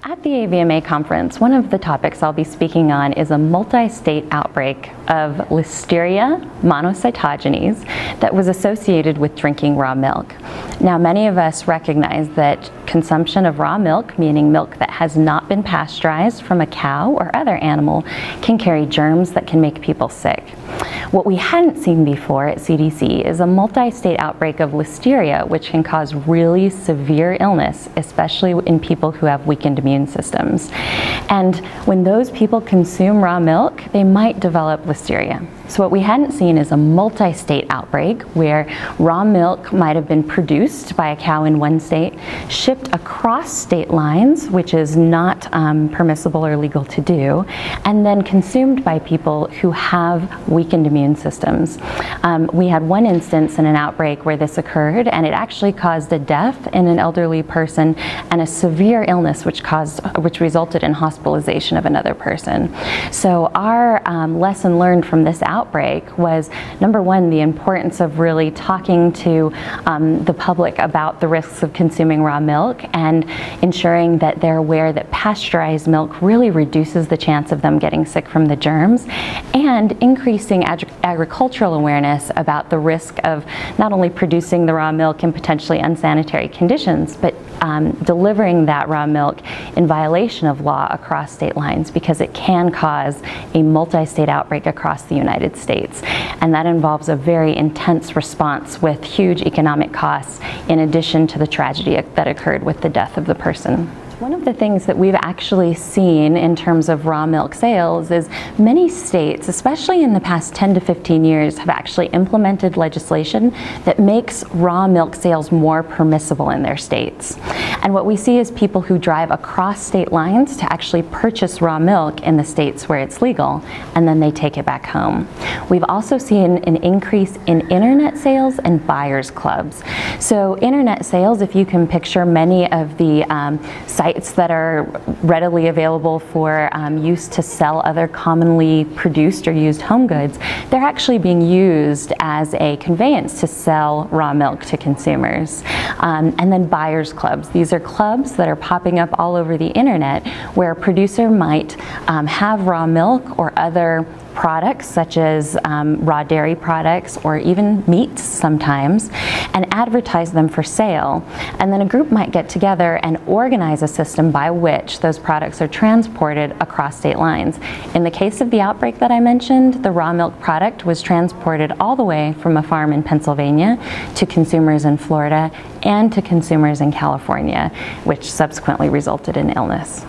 At the AVMA conference, one of the topics I'll be speaking on is a multi-state outbreak of Listeria monocytogenes that was associated with drinking raw milk. Now, many of us recognize that consumption of raw milk, meaning milk that has not been pasteurized from a cow or other animal, can carry germs that can make people sick. What we hadn't seen before at CDC is a multi-state outbreak of Listeria, which can cause really severe illness, especially in people who have weakened immune systems. And when those people consume raw milk, they might develop Listeria. So what we hadn't seen is a multi-state outbreak where raw milk might have been produced by a cow in one state, shipped across state lines, which is not permissible or legal to do, and then consumed by people who have weakened immune systems. We had one instance in an outbreak where this occurred, and it actually caused a death in an elderly person and a severe illness which resulted in hospitalization of another person. So our lesson learned from this outbreak was, number one, the importance of really talking to the public about the risks of consuming raw milk and ensuring that they're aware that pasteurized milk really reduces the chance of them getting sick from the germs, and increasing agricultural awareness about the risk of not only producing the raw milk in potentially unsanitary conditions, but delivering that raw milk in violation of law across state lines, because it can cause a multi-state outbreak across the United States. And that involves a very intense response with huge economic costs, in addition to the tragedy that occurred with the death of the person. One of the things that we've actually seen in terms of raw milk sales is many states, especially in the past 10 to 15 years, have actually implemented legislation that makes raw milk sales more permissible in their states. And what we see is people who drive across state lines to actually purchase raw milk in the states where it's legal, and then they take it back home. We've also seen an increase in internet sales and buyers clubs. So internet sales, if you can picture many of the sites that are readily available for use to sell other commonly produced or used home goods, they're actually being used as a conveyance to sell raw milk to consumers. And then buyers clubs. These are clubs that are popping up all over the internet where a producer might have raw milk or other products such as raw dairy products or even meats sometimes, and advertise them for sale. And then a group might get together and organize a system by which those products are transported across state lines. In the case of the outbreak that I mentioned, the raw milk product was transported all the way from a farm in Pennsylvania to consumers in Florida and to consumers in California, which subsequently resulted in illness.